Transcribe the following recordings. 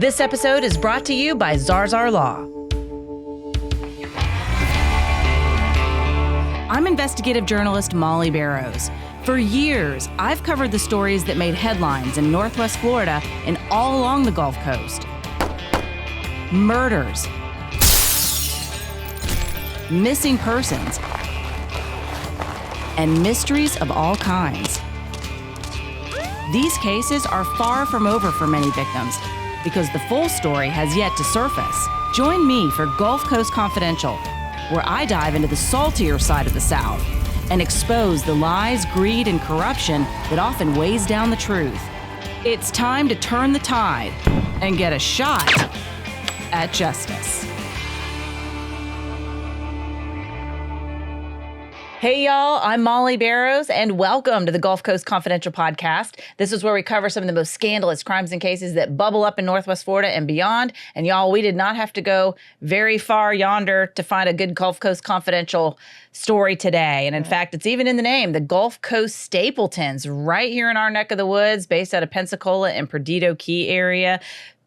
This episode is brought to you by Zarzar Law. I'm investigative journalist Molly Barrows. For years, I've covered the stories that made headlines in Northwest Florida and all along the Gulf Coast. Murders, missing persons, and mysteries of all kinds. These cases are far from over for many victims because the full story has yet to surface. Join me for Gulf Coast Confidential, where I dive into the saltier side of the South and expose the lies, greed, and corruption that often weighs down the truth. It's time to turn the tide and get a shot at justice. Hey y'all, I'm Molly Barrows and welcome to the Gulf Coast Confidential podcast. This is where we cover some of the most scandalous crimes and cases that bubble up in Northwest Florida and beyond. And y'all, we did not have to go very far yonder to find a good Gulf Coast Confidential story today. And in fact, it's even in the name, the Gulf Coast Stapletons, right here in our neck of the woods, based out of Pensacola and Perdido Key area.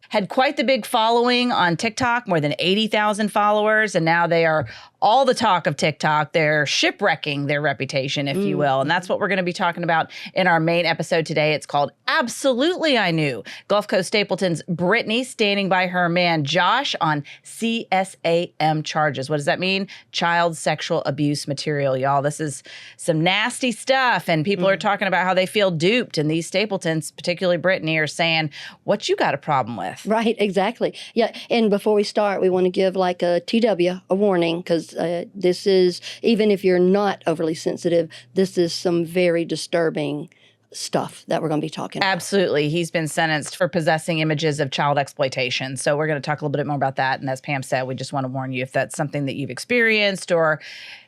Had quite the big following on TikTok, more than 80,000 followers, and now they are all the talk of TikTok. They're shipwrecking their reputation, if you will, and that's what we're going to be talking about in our main episode today. It's called Absolutely I Knew. Gulf Coast Stapleton's Britney standing by her man Josh on CSAM charges. What does that mean? Child sexual abuse material, y'all. This is some nasty stuff, and people are talking about how they feel duped, and these Stapletons, particularly Britney, are saying, what you got a problem with? Right, exactly. Yeah, and before we start, we want to give like a TW, a warning, because this is, even if you're not overly sensitive, this is some very disturbing stuff that we're going to be talking about. Absolutely. He's been sentenced for possessing images of child exploitation. So we're going to talk a little bit more about that. And as Pam said, we just want to warn you if that's something that you've experienced or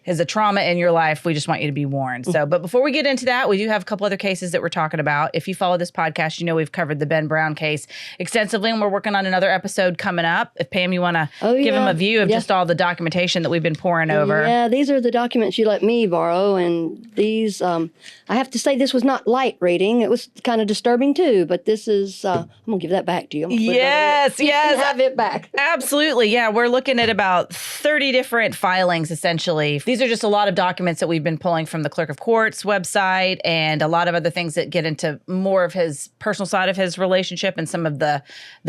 is a trauma in your life, we just want you to be warned. So, but before we get into that, we do have a couple other cases that we're talking about. If you follow this podcast, you know we've covered the Ben Brown case extensively, and we're working on another episode coming up. If Pam, you want to give them a view of just all the documentation that we've been pouring over. Yeah, these are the documents you let me borrow, and these, I have to say this was not light reading. It was kind of disturbing too, but this is, I'm going to give that back to you. Yes. Have it back. Absolutely. Yeah, we're looking at about 30 different filings, essentially. These are just a lot of documents that we've been pulling from the Clerk of Court's website and a lot of other things that get into more of his personal side of his relationship and some of the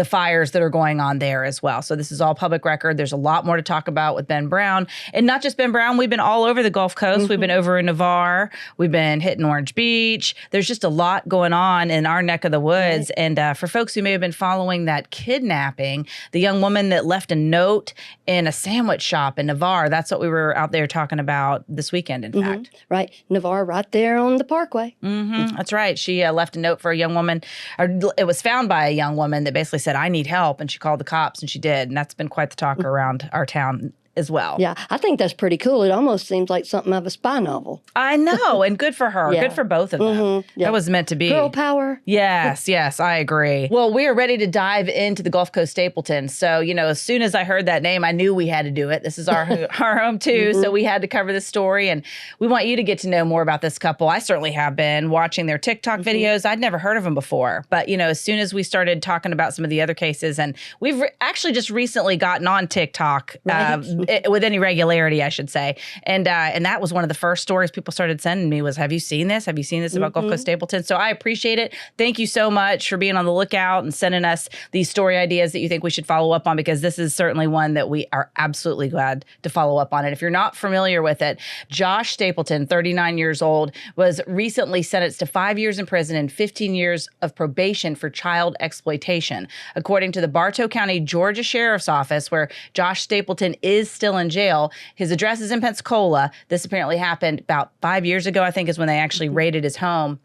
fires that are going on there as well. So this is all public record. There's a lot more to talk about with Ben Brown. And not just Ben Brown, we've been all over the Gulf Coast. We've been over in Navarre. We've been hitting Orange Beach. There's just a lot going on in our neck of the woods. Right. And for folks who may have been following that kidnapping, the young woman that left a note in a sandwich shop in Navarre, that's what we were out there talking about this weekend, in fact. Right. Navarre, right there on the parkway. That's right. She left a note for a young woman, or it was found by a young woman that basically said, I need help. And she called the cops, and she did. And that's been quite the talk around our town as well. Yeah, I think that's pretty cool. It almost seems like something of a spy novel. I know, and good for her. Yeah. Good for both of them. Yeah. That was meant to be. Girl power. Yes, I agree. Well, we are ready to dive into the Gulf Coast Stapletons. So, as soon as I heard that name, I knew we had to do it. This is our home too, so we had to cover this story, and we want you to get to know more about this couple. I certainly have been watching their TikTok videos. I'd never heard of them before, but as soon as we started talking about some of the other cases, and we've actually just recently gotten on TikTok with any regularity, I should say. And that was one of the first stories people started sending me was, have you seen this? Have you seen this about Gulf Coast Stapleton? So I appreciate it. Thank you so much for being on the lookout and sending us these story ideas that you think we should follow up on, because this is certainly one that we are absolutely glad to follow up on. And if you're not familiar with it, Josh Stapleton, 39 years old, was recently sentenced to 5 years in prison and 15 years of probation for child exploitation. According to the Bartow County, Georgia Sheriff's Office, where Josh Stapleton is still in jail, his address is in Pensacola. This apparently happened about 5 years ago, I think, is when they actually raided his home.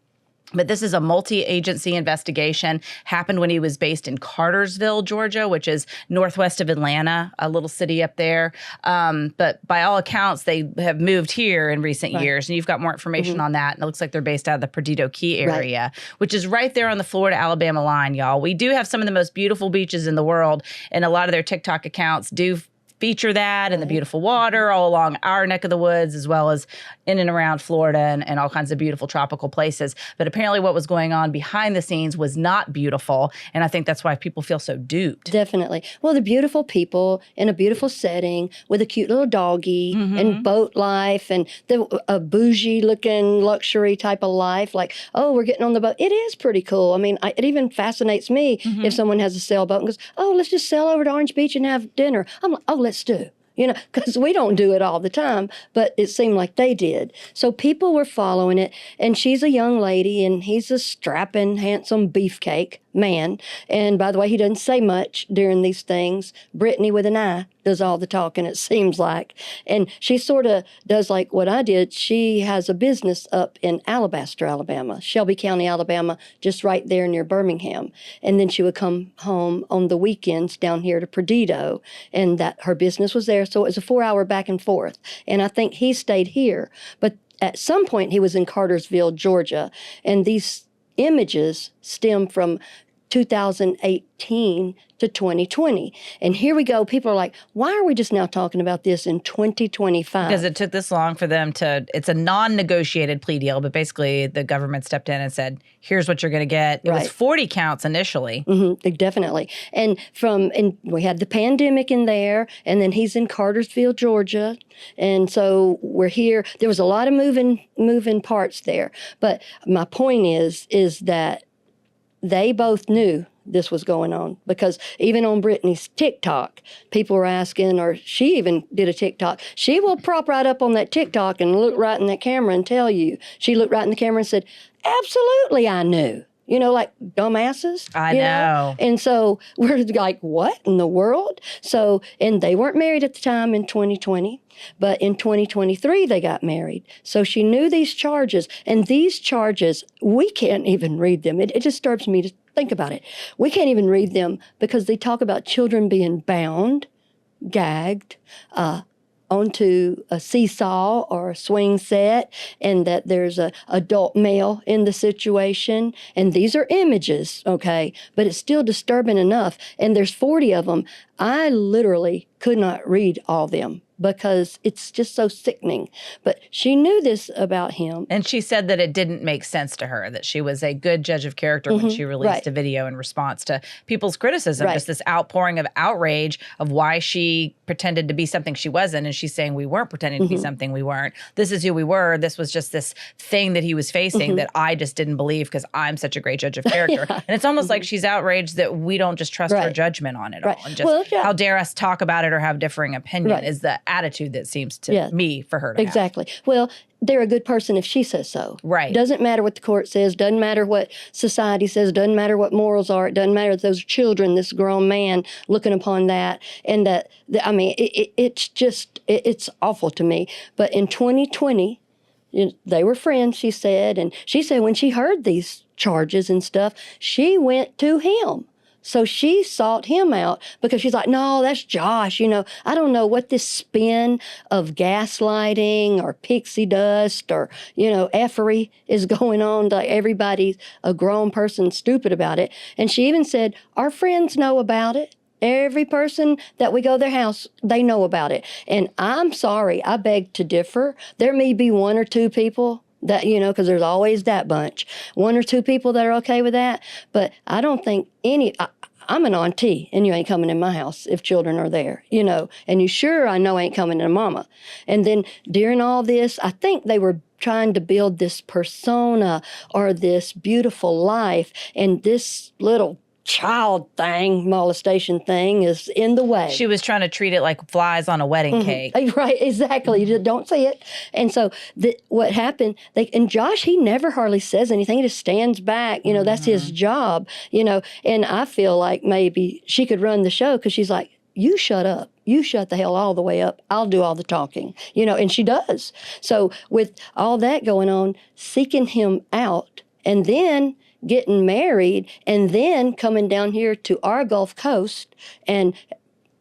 But this is a multi-agency investigation. Happened when he was based in Cartersville, Georgia, which is northwest of Atlanta, a little city up there. But by all accounts, they have moved here in recent years. And you've got more information on that. And it looks like they're based out of the Perdido Key area, which is right there on the Florida-Alabama line, y'all. We do have some of the most beautiful beaches in the world. And a lot of their TikTok accounts do feature that and the beautiful water all along our neck of the woods, as well as in and around Florida and all kinds of beautiful tropical places. But apparently what was going on behind the scenes was not beautiful. And I think that's why people feel so duped. Definitely. Well, the beautiful people in a beautiful setting with a cute little doggy and boat life and a bougie looking luxury type of life. Like, oh, we're getting on the boat. It is pretty cool. I mean, it even fascinates me if someone has a sailboat and goes, oh, let's just sail over to Orange Beach and have dinner. I'm like, oh, let's do. Because we don't do it all the time, but it seemed like they did. So people were following it, and she's a young lady, and he's a strapping, handsome beefcake man. And by the way, he doesn't say much during these things. Brittany with an I does all the talking, it seems like. And she sort of does like what I did. She has a business up in Alabaster, Alabama, Shelby County, Alabama, just right there near Birmingham. And then she would come home on the weekends down here to Perdido, and that her business was there. So it was a 4-hour back and forth. And I think he stayed here. But at some point, he was in Cartersville, Georgia. And these images stem from 2018 to 2020. And here we go. People are like, why are we just now talking about this in 2025? Because it took this long for them to, it's a non-negotiated plea deal, but basically the government stepped in and said, here's what you're going to get. It was 40 counts initially. Definitely. And we had the pandemic in there, and then he's in Cartersville, Georgia. And so we're here. There was a lot of moving parts there. But my point is that they both knew this was going on, because even on Britney's TikTok, people were asking, or she even did a TikTok. She will prop right up on that TikTok and look right in that camera and tell you. She looked right in the camera and said, absolutely, I knew. Like dumbasses. I know. And so we're like, what in the world? So, and they weren't married at the time in 2020, but in 2023 they got married. So she knew these charges, and these charges, we can't even read them. It disturbs me to think about it. We can't even read them because they talk about children being bound, gagged, onto a seesaw or a swing set, and that there's a adult male in the situation. And these are images, okay? But it's still disturbing enough. And there's 40 of them. I literally could not read all them because it's just so sickening. But she knew this about him. And she said that it didn't make sense to her, that she was a good judge of character when she released a video in response to people's criticism, just this outpouring of outrage of why she pretended to be something she wasn't. And she's saying we weren't pretending to be something we weren't. This is who we were. This was just this thing that he was facing that I just didn't believe because I'm such a great judge of character. And it's almost like she's outraged that we don't just trust her judgment on it all. And just how dare us talk about it or have differing opinion is the attitude that seems to me for her to have. Well, they're a good person if she says so. Right. Doesn't matter what the court says, doesn't matter what society says, doesn't matter what morals are, it doesn't matter if those children, this grown man looking upon that. And it's awful to me. But in 2020, they were friends, she said. And she said when she heard these charges and stuff, she went to him. So she sought him out because she's like, no, that's Josh. I don't know what this spin of gaslighting or pixie dust or, effery is going on. Like everybody's a grown person stupid about it. And she even said, our friends know about it. Every person that we go to their house, they know about it. And I'm sorry, I beg to differ. There may be one or two people that, because there's always that bunch. One or two people that are okay with that. But I don't think I'm an auntie, and you ain't coming in my house if children are there, And you sure I know ain't coming to mama. And then during all this, I think they were trying to build this persona or this beautiful life. And this little child thing, molestation thing is in the way. She was trying to treat it like flies on a wedding cake. Right, exactly. You just don't see it. And so what happened, and Josh, he never hardly says anything. He just stands back. That's his job, And I feel like maybe she could run the show because she's like, you shut up. You shut the hell all the way up. I'll do all the talking, and she does. So with all that going on, seeking him out, and then getting married, and then coming down here to our Gulf Coast, and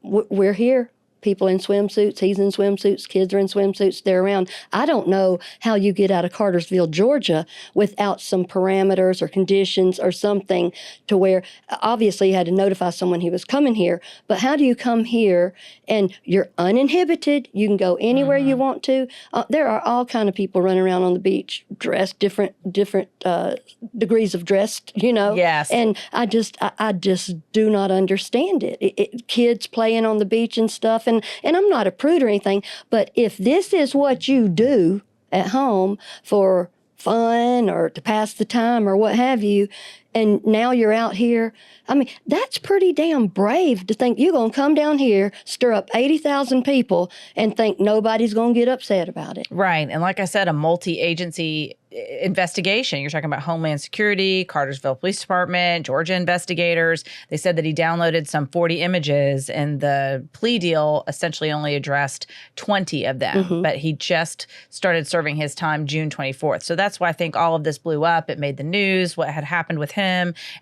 we're here people in swimsuits. He's in swimsuits. Kids are in swimsuits. They're around. I don't know how you get out of Cartersville, Georgia, without some parameters or conditions or something to where obviously you had to notify someone he was coming here. But how do you come here and you're uninhibited? You can go anywhere you want to. There are all kind of people running around on the beach dressed different degrees of dressed, Yes. And I just do not understand it. Kids playing on the beach and stuff. And I'm not a prude or anything, but if this is what you do at home for fun or to pass the time or what have you, and now you're out here, I mean, that's pretty damn brave to think you're going to come down here, stir up 80,000 people, and think nobody's going to get upset about it. Right. And like I said, a multi-agency investigation. You're talking about Homeland Security, Cartersville Police Department, Georgia investigators. They said that he downloaded some 40 images, and the plea deal essentially only addressed 20 of them. But he just started serving his time June 24th. So that's why I think all of this blew up. It made the news, what had happened with him.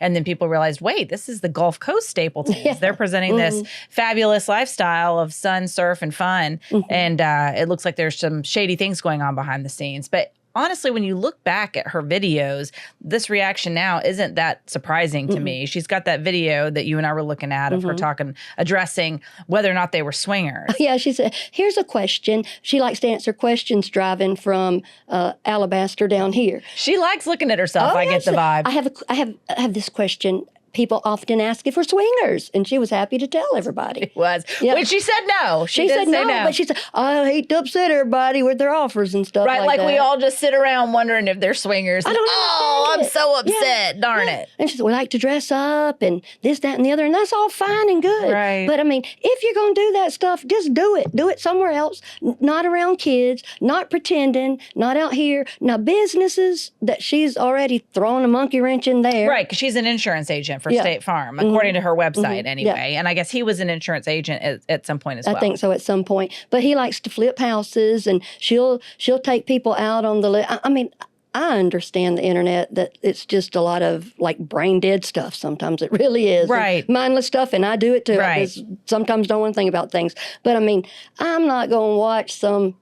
And then people realized, wait, this is the Gulf Coast Stapletons. Yeah. They're presenting this fabulous lifestyle of sun, surf, and fun. And it looks like there's some shady things going on behind the scenes. But honestly, when you look back at her videos, this reaction now isn't that surprising to me. She's got that video that you and I were looking at of her addressing whether or not they were swingers. Yeah, she said, here's a question. She likes to answer questions driving from Alabaster down here. She likes looking at herself. I get the vibe. I have this question. People often ask if we're swingers, and she was happy to tell everybody. She was. Yeah. When she said no. She said no, but she said, I hate to upset everybody with their offers and stuff like that. Right, like we all just sit around wondering if they're swingers. I don't I'm so upset. Yeah. Darn it. And she said, we like to dress up and this, that, and the other, and that's all fine and good. Right. But, I mean, if you're going to do that stuff, just do it. Do it somewhere else, not around kids, not pretending, not out here. Now, businesses that she's already thrown a monkey wrench in there. Right, because she's an insurance agent for State Farm, according to her website anyway. And I guess he was an insurance agent at some point as well. I think so at some point. But he likes to flip houses, and she'll take people out on the list. I mean, I understand the internet, that it's just a lot of like brain dead stuff. Sometimes it really is. Right. And mindless stuff, and I do it too. Right. I just sometimes don't want to think about things. But I mean, I'm not going to watch some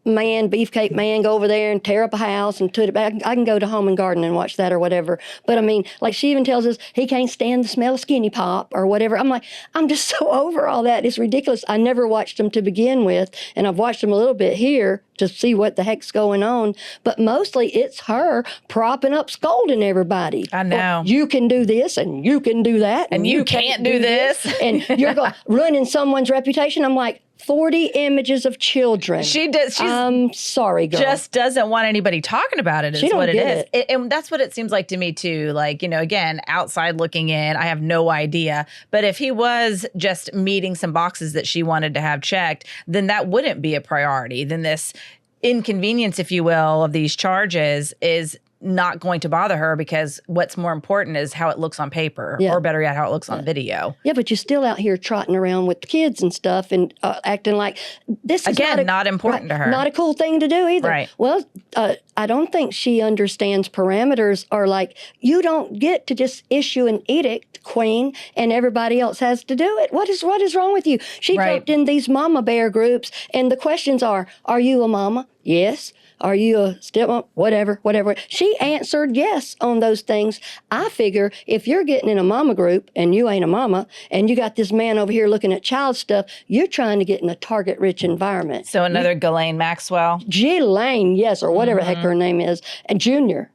beefcake man go over there and tear up a house and put it back. I can go to Home and Garden and watch that or whatever. But I mean, like she even tells us he can't stand the smell of Skinny Pop or whatever. I'm like, I'm just so over all that. It's ridiculous. I never watched them to begin with, and I've watched them a little bit here to see what the heck's going on. But mostly it's her propping up, scolding everybody. I know. Well, you can do this and you can do that. And you can't do this. And you're ruining someone's reputation. I'm like, 40 images of children. She does. I'm sorry, girl. Just doesn't want anybody talking about it. Is what it is. And that's what it seems like to me too. Like, again, outside looking in, I have no idea. But if he was just meeting some boxes that she wanted to have checked, then that wouldn't be a priority. Then this inconvenience, if you will, of these charges is not going to bother her, because what's more important is how it looks on paper, or better yet, how it looks on video. Yeah, but you're still out here trotting around with the kids and stuff and acting like this is not important to her. Not a cool thing to do either. Right. Well, I don't think she understands parameters, or like, you don't get to just issue an edict, queen, and everybody else has to do it. What is wrong with you? She jumped in these mama bear groups, and the questions are you a mama? Yes. Are you a stepmom? Whatever. She answered yes on those things. I figure if you're getting in a mama group and you ain't a mama, and you got this man over here looking at child stuff, you're trying to get in a target-rich environment. So another Ghislaine Maxwell? Ghislaine, yes, or whatever the heck her name is, and Junior.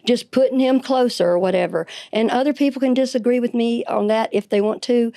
Just putting him closer or whatever. And other people can disagree with me on that if they want to.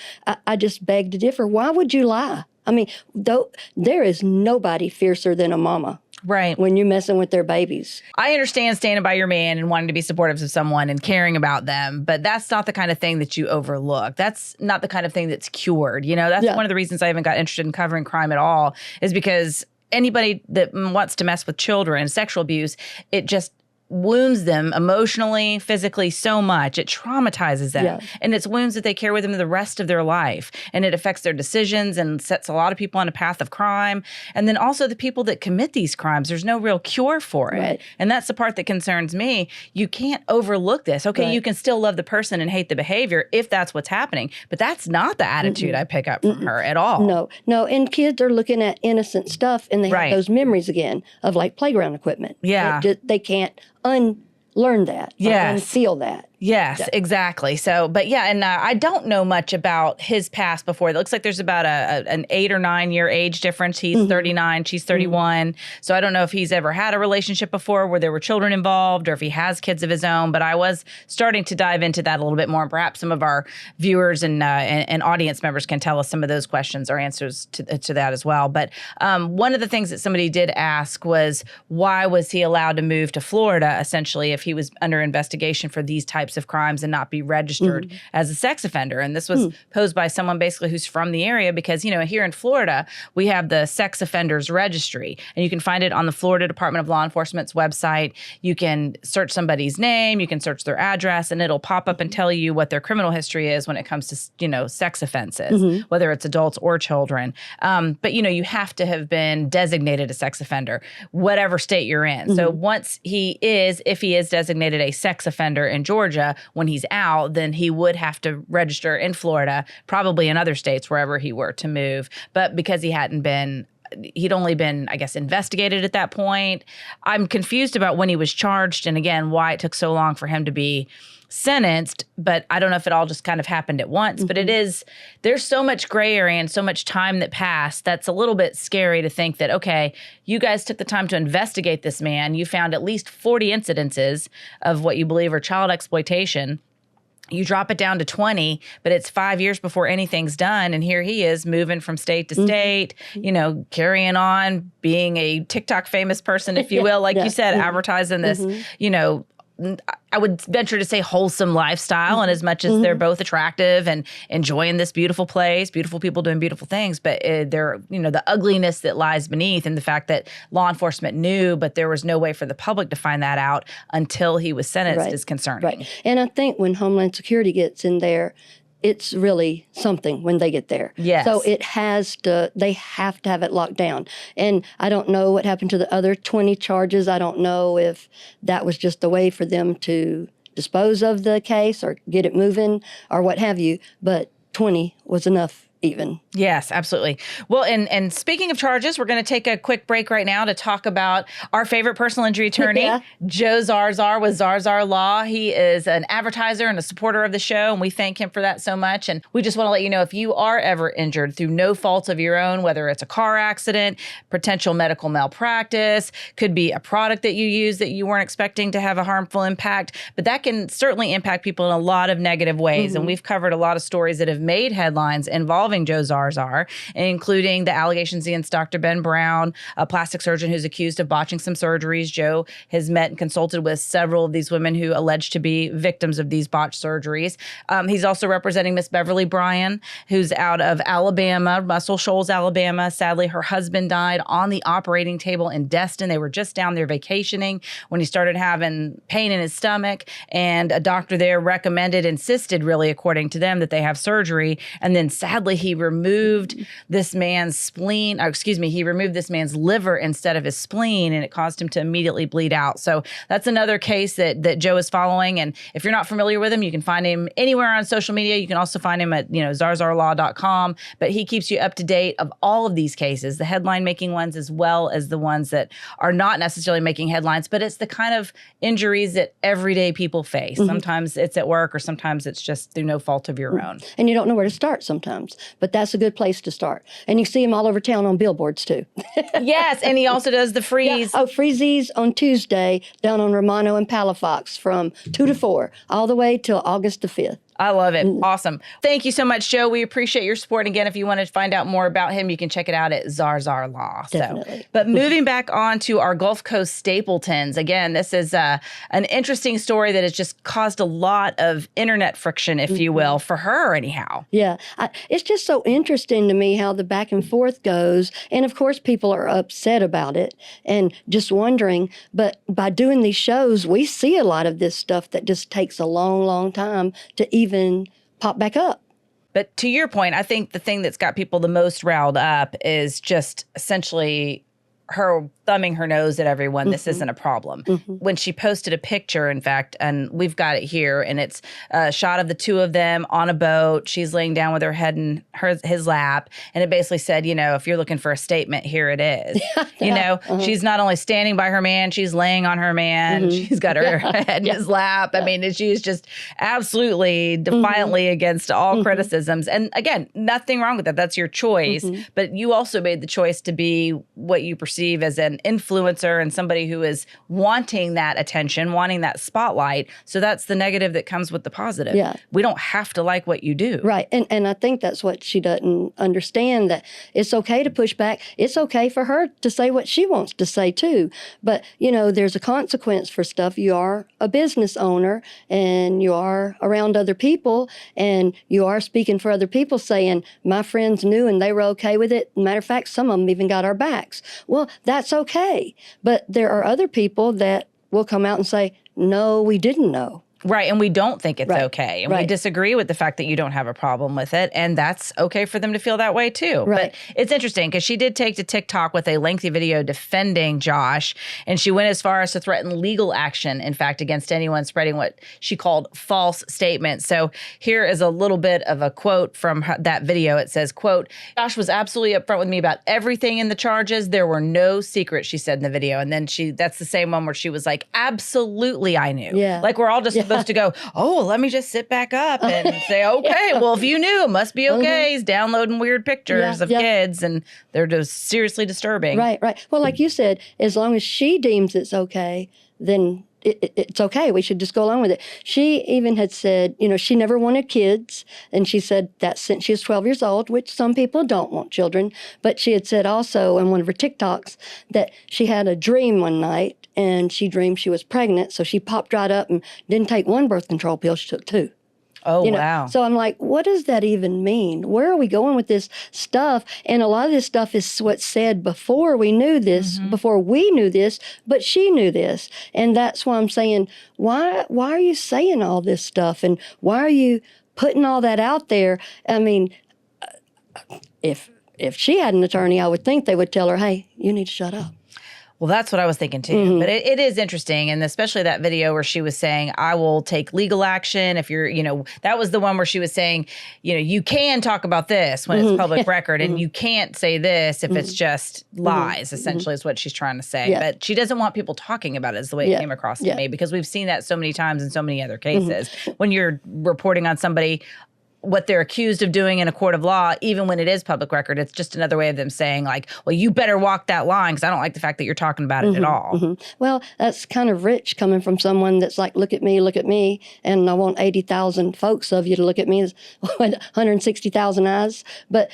I just beg to differ. Why would you lie? I mean, there is nobody fiercer than a mama. Right. When you're messing with their babies. I understand standing by your man and wanting to be supportive of someone and caring about them, but that's not the kind of thing that you overlook. That's not the kind of thing that's cured. That's one of the reasons I haven't got interested in covering crime at all, is because anybody that wants to mess with children, sexual abuse, it just wounds them emotionally, physically so much. It traumatizes them. Yeah. And it's wounds that they carry with them the rest of their life. And it affects their decisions and sets a lot of people on a path of crime. And then also the people that commit these crimes, there's no real cure for it. Right. And that's the part that concerns me. You can't overlook this. Okay, you can still love the person and hate the behavior if that's what's happening. But that's not the attitude I pick up from her at all. No. And kids are looking at innocent stuff and they Right. have those memories again of like playground equipment. Yeah. They can't unlearn that. Yes. Unfeel that. Yes, exactly. So, but yeah, and I don't know much about his past before. It looks like there's about an 8 or 9 year age difference. He's 39, she's 31. So I don't know if he's ever had a relationship before where there were children involved or if he has kids of his own. But I was starting to dive into that a little bit more. And perhaps some of our viewers and audience members can tell us some of those questions or answers to that as well. But one of the things that somebody did ask was, why was he allowed to move to Florida, essentially, if he was under investigation for these types of crimes and not be registered as a sex offender? And this was posed by someone basically who's from the area because, here in Florida, we have the sex offenders registry, and you can find it on the Florida Department of Law Enforcement's website. You can search somebody's name, you can search their address, and it'll pop up and tell you what their criminal history is when it comes to, sex offenses, whether it's adults or children. But, you have to have been designated a sex offender, whatever state you're in. So once if he is designated a sex offender in Georgia, when he's out, then he would have to register in Florida, probably in other states, wherever he were to move. But because he'd only been, I guess, investigated at that point. I'm confused about when he was charged and, again, why it took so long for him to be sentenced, but I don't know if it all just kind of happened at once. But there's so much gray area and so much time that passed that's a little bit scary to think that, okay, you guys took the time to investigate this man. You found at least 40 incidences of what you believe are child exploitation. You drop it down to 20, but it's 5 years before anything's done. And here he is moving from state to state, carrying on, being a TikTok famous person, if you will, like you said, advertising this, I would venture to say wholesome lifestyle. And as much as they're both attractive and enjoying this beautiful place, beautiful people doing beautiful things, but they're, the ugliness that lies beneath and the fact that law enforcement knew, but there was no way for the public to find that out until he was sentenced is concerning. Right. And I think when Homeland Security gets in there, it's really something when they get there. Yes. So they have to have it locked down. And I don't know what happened to the other 20 charges. I don't know if that was just a way for them to dispose of the case or get it moving or what have you. But 20 was enough even. Yes, absolutely. Well, and speaking of charges, we're going to take a quick break right now to talk about our favorite personal injury attorney, Joe Zarzar with Zarzar Law. He is an advertiser and a supporter of the show, and we thank him for that so much. And we just want to let you know, if you are ever injured through no fault of your own, whether it's a car accident, potential medical malpractice, could be a product that you use that you weren't expecting to have a harmful impact, but that can certainly impact people in a lot of negative ways. And we've covered a lot of stories that have made headlines involving Joe Zarzar, including the allegations against Dr. Ben Brown, a plastic surgeon who's accused of botching some surgeries. Joe has met and consulted with several of these women who alleged to be victims of these botched surgeries. He's also representing Miss Beverly Bryan, who's out of Alabama, Muscle Shoals, Alabama. Sadly, her husband died on the operating table in Destin. They were just down there vacationing when he started having pain in his stomach, and a doctor there insisted, really, according to them, that they have surgery. And then sadly, he removed this man's spleen, he removed this man's liver instead of his spleen, and it caused him to immediately bleed out. So that's another case that Joe is following. And if you're not familiar with him, you can find him anywhere on social media. You can also find him at, zarzarlaw.com. But he keeps you up to date of all of these cases, the headline-making ones as well as the ones that are not necessarily making headlines, but it's the kind of injuries that everyday people face. Sometimes it's at work, or sometimes it's just through no fault of your own. And you don't know where to start sometimes, but that's a good place to start. And you see him all over town on billboards too. Yes, and he also does the freeze. Yeah. Oh, freezies on Tuesday down on Romano and Palafox from 2 to 4, all the way till August the 5th. I love it. Awesome. Thank you so much, Joe. We appreciate your support. And again, if you want to find out more about him, you can check it out at Zarzar Law. Definitely. But moving back on to our Gulf Coast Stapletons, again, this is an interesting story that has just caused a lot of internet friction, if you will, for her anyhow. Yeah. It's just so interesting to me how the back and forth goes. And of course, people are upset about it and just wondering. But by doing these shows, we see a lot of this stuff that just takes a long, long time to even pop back up. But to your point, I think the thing that's got people the most riled up is just essentially her thumbing her nose at everyone. This isn't a problem. When she posted a picture, in fact, and we've got it here, and it's a shot of the two of them on a boat. She's laying down with her head in his lap, and it basically said, if you're looking for a statement, here it is. She's not only standing by her man, she's laying on her man. She's got her head in his lap. I mean, she's just absolutely defiantly against all criticisms. And again, nothing wrong with that. That's your choice. But you also made the choice to be what you perceive as an influencer and somebody who is wanting that attention, wanting that spotlight. So that's the negative that comes with the positive. Yeah. We don't have to like what you do. Right. And I think that's what she doesn't understand, that it's okay to push back. It's okay for her to say what she wants to say too. But, there's a consequence for stuff. You are a business owner and you are around other people and you are speaking for other people, saying, my friends knew and they were okay with it. Matter of fact, some of them even got our backs. Well, that's okay. But there are other people that will come out and say, no, we didn't know. Right. And we don't think it's Right. okay. And we Right. disagree with the fact that you don't have a problem with it. And that's okay for them to feel that way too. Right. But it's interesting because she did take to TikTok with a lengthy video defending Josh. And she went as far as to threaten legal action, in fact, against anyone spreading what she called false statements. So here is a little bit of a quote from that video. It says, quote, Josh was absolutely upfront with me about everything in the charges. There were no secrets, she said in the video. And then that's the same one where she was like, absolutely, I knew. Yeah. Like we're all just supposed to go, oh, let me just sit back up and say, okay, well, if you knew, it must be okay. He's downloading weird pictures of kids and they're just seriously disturbing. Right. Well, like you said, as long as she deems it's okay, then it's okay. We should just go along with it. She even had said, she never wanted kids. And she said that since she was 12 years old, which some people don't want children. But she had said also in one of her TikToks that she had a dream one night and she dreamed she was pregnant. So she popped right up and didn't take one birth control pill. She took two. Oh, wow. So I'm like, what does that even mean? Where are we going with this stuff? And a lot of this stuff is what's said before we knew this, before we knew this, but she knew this. And that's why I'm saying, why are you saying all this stuff? And why are you putting all that out there? I mean, if she had an attorney, I would think they would tell her, hey, you need to shut up. Well, that's what I was thinking too. But it is interesting. And especially that video where she was saying, I will take legal action if you're, that was the one where she was saying, you can talk about this when it's public record and you can't say this if it's just lies, essentially is what she's trying to say. Yeah. But she doesn't want people talking about it is the way it came across to me, because we've seen that so many times in so many other cases. When you're reporting on somebody, what they're accused of doing in a court of law, even when it is public record, it's just another way of them saying like, well, you better walk that line because I don't like the fact that you're talking about it at all. Well, that's kind of rich coming from someone that's like, look at me, and I want 80,000 folks of you to look at me, 160,000 eyes. But,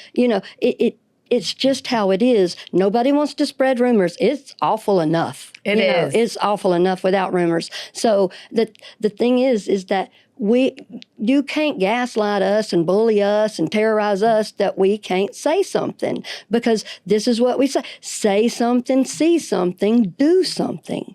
it's just how it is. Nobody wants to spread rumors. It's awful enough. It is. It's awful enough without rumors. So the thing is that you can't gaslight us and bully us and terrorize us that we can't say something, because this is what we say. Say something, see something, do something.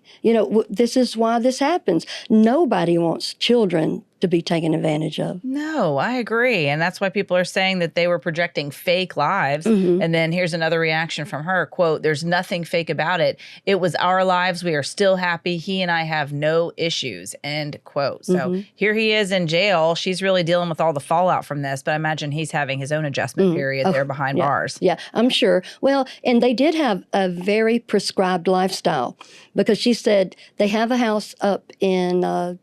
This is why this happens. Nobody wants children to be taken advantage of. No, I agree. And that's why people are saying that they were projecting fake lives. And then here's another reaction from her, quote, there's nothing fake about it. It was our lives. We are still happy. He and I have no issues, end quote. So here he is in jail. She's really dealing with all the fallout from this, but I imagine he's having his own adjustment period there behind bars. Yeah, I'm sure. Well, and they did have a very prescribed lifestyle, because she said they have a house up in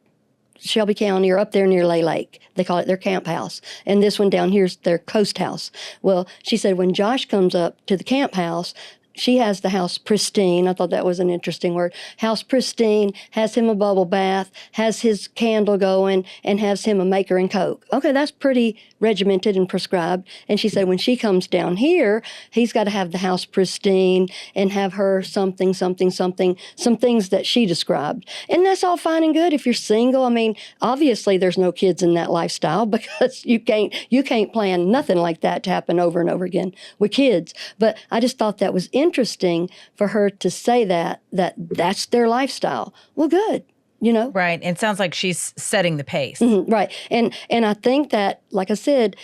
Shelby County, or up there near Lay Lake. They call it their camp house. And this one down here is their coast house. Well, she said when Josh comes up to the camp house, she has the house pristine. I thought that was an interesting word. House pristine, has him a bubble bath, has his candle going, and has him a maker and Coke. Okay, that's pretty regimented and prescribed. And she said when she comes down here, he's got to have the house pristine and have her something, some things that she described. And that's all fine and good if you're single. I mean, obviously there's no kids in that lifestyle because you can't plan nothing like that to happen over and over again with kids. But I just thought that was interesting for her to say that's their lifestyle. Well, good. Right. And it sounds like she's setting the pace. Right. And I think that, like I said,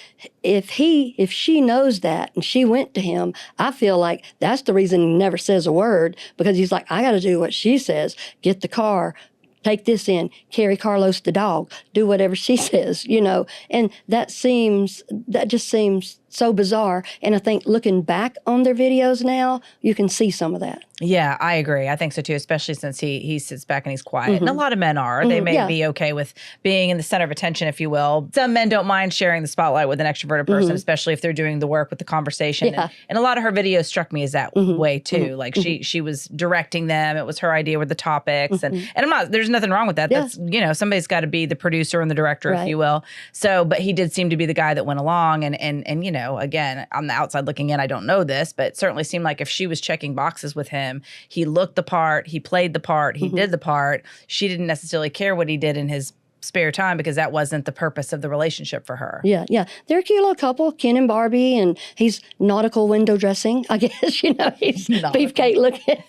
if she knows that and she went to him, I feel like that's the reason he never says a word, because he's like, I got to do what she says. Get the car, take this in, carry Carlos the dog, do whatever she says, And that just seems so bizarre. And I think looking back on their videos now, you can see some of that. Yeah, I agree. I think so too, especially since he sits back and he's quiet. And a lot of men are. They may be okay with being in the center of attention, if you will. Some men don't mind sharing the spotlight with an extroverted person, especially if they're doing the work with the conversation. Yeah. And a lot of her videos struck me as that way too. Like she was directing them. It was her idea with the topics. And there's nothing wrong with that. Yeah. That's, somebody's got to be the producer and the director, Right. if you will. So, but he did seem to be the guy that went along. And again, on the outside looking in, I don't know this, but it certainly seemed like if she was checking boxes with him, he looked the part, he played the part, he did the part. She didn't necessarily care what he did in his spare time because that wasn't the purpose of the relationship for her. Yeah. They're a cute little couple, Ken and Barbie, and he's nautical window dressing. I guess, he's beefcake looking.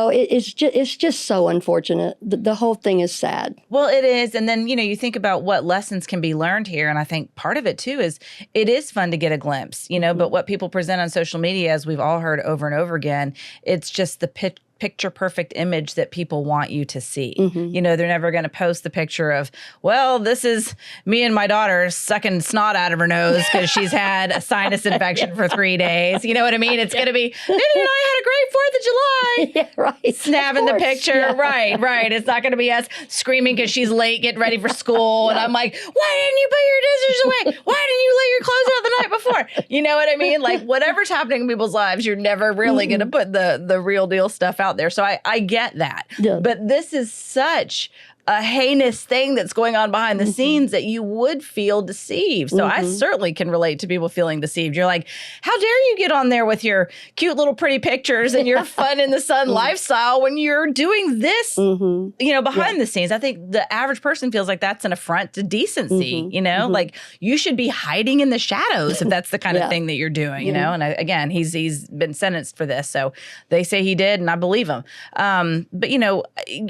It's just so unfortunate. The whole thing is sad. Well, it is. And then, you think about what lessons can be learned here. And I think part of it too is it is fun to get a glimpse, but what people present on social media, as we've all heard over and over again, it's just the picture perfect image that people want you to see. They're never going to post the picture of, well, this is me and my daughter sucking snot out of her nose because she's had a sinus infection for 3 days. You know what I mean? It's going to be, Minnie and I had a great 4th of July. Yeah, right. Snapping the picture. Yeah. Right. It's not going to be us screaming because she's late, getting ready for school. And I'm like, why didn't you put your dishes away? Why didn't you lay your clothes out the night before? You know what I mean? Like whatever's happening in people's lives, you're never really going to put the real deal stuff out there. So I get that. Yeah. But this is such a heinous thing that's going on behind the scenes that you would feel deceived. So I certainly can relate to people feeling deceived. You're like, how dare you get on there with your cute little pretty pictures and your fun in the sun lifestyle when you're doing this, behind the scenes. I think the average person feels like that's an affront to decency, like you should be hiding in the shadows if that's the kind of thing that you're doing, And again, he's been sentenced for this. So they say he did, and I believe him. But,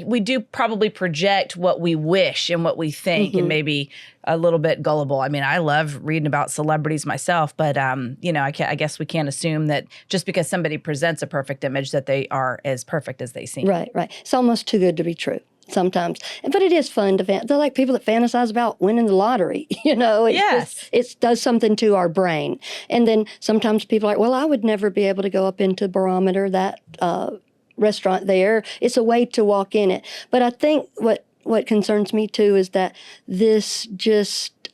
we do probably project what we wish and what we think and maybe a little bit gullible. I mean, I love reading about celebrities myself, but, I guess we can't assume that just because somebody presents a perfect image that they are as perfect as they seem. Right. It's almost too good to be true sometimes. But it is fun to they're like people that fantasize about winning the lottery, It does something to our brain. And then sometimes people are like, well, I would never be able to go up into Barometer, that restaurant there. It's a way to walk in it. But I think what concerns me too is that this just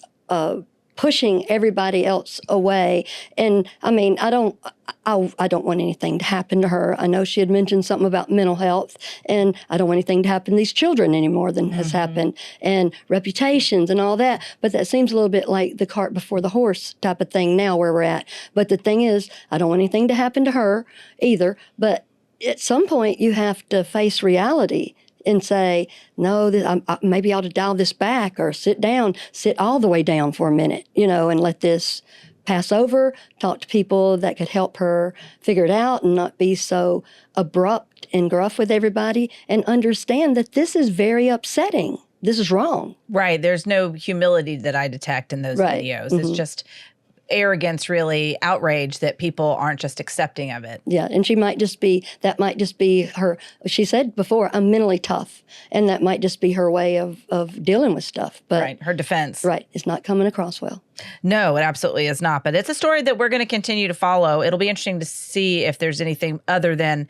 pushing everybody else away. And I mean, I don't want anything to happen to her. I know she had mentioned something about mental health, and I don't want anything to happen to these children any more than has happened, and reputations and all that. But that seems a little bit like the cart before the horse type of thing now where we're at. But the thing is, I don't want anything to happen to her either. But at some point, you have to face reality and say, no, maybe I ought to dial this back, or sit all the way down for a minute, and let this pass over, talk to people that could help her figure it out and not be so abrupt and gruff with everybody, and understand that this is very upsetting. This is wrong. Right. There's no humility that I detect in those videos. It's just arrogance, really, outrage that people aren't just accepting of it. Yeah, and that might just be her. She said before, I'm mentally tough, and that might just be her way of dealing with stuff. But right, her defense. Right, it's not coming across well. No, it absolutely is not. But it's a story that we're going to continue to follow. It'll be interesting to see if there's anything other than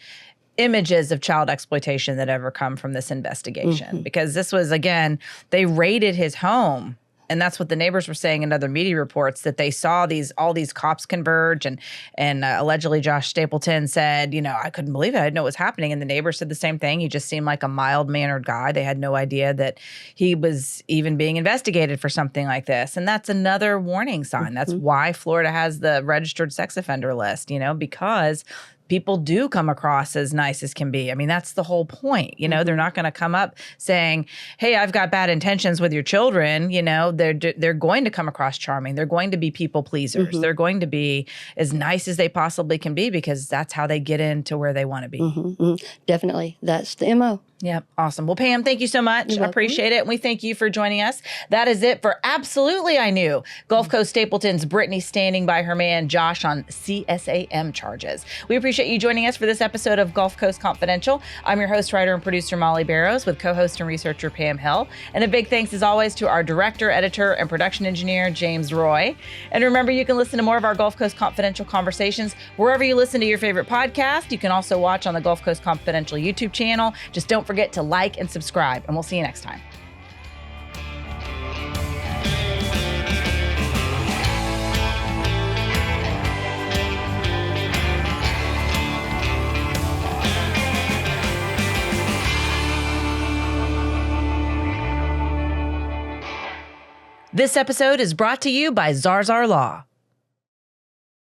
images of child exploitation that ever come from this investigation. Because this was, again, they raided his home And that's what the neighbors were saying in other media reports, that they saw all these cops converge, and allegedly Josh Stapleton said, I couldn't believe it. I didn't know what was happening. And the neighbors said the same thing. He just seemed like a mild-mannered guy. They had no idea that he was even being investigated for something like this. And that's another warning sign. That's why Florida has the registered sex offender list, because people do come across as nice as can be. I mean, that's the whole point. They're not going to come up saying, hey, I've got bad intentions with your children. They're going to come across charming. They're going to be people pleasers. They're going to be as nice as they possibly can be, because that's how they get into where they want to be. Definitely. That's the MO. Yeah. Awesome. Well, Pam, thank you so much. I appreciate it. And we thank you for joining us. That is it for Absolutely I Knew. Gulf Coast Stapleton's Britney standing by her man, Josh, on CSAM charges. We appreciate you joining us for this episode of Gulf Coast Confidential. I'm your host, writer, and producer, Molly Barrows, with co-host and researcher Pam Hill. And a big thanks, as always, to our director, editor, and production engineer, James Roy. And remember, you can listen to more of our Gulf Coast Confidential conversations wherever you listen to your favorite podcast. You can also watch on the Gulf Coast Confidential YouTube channel. Just don't forget to like and subscribe, and we'll see you next time. This episode is brought to you by Zarzar Law.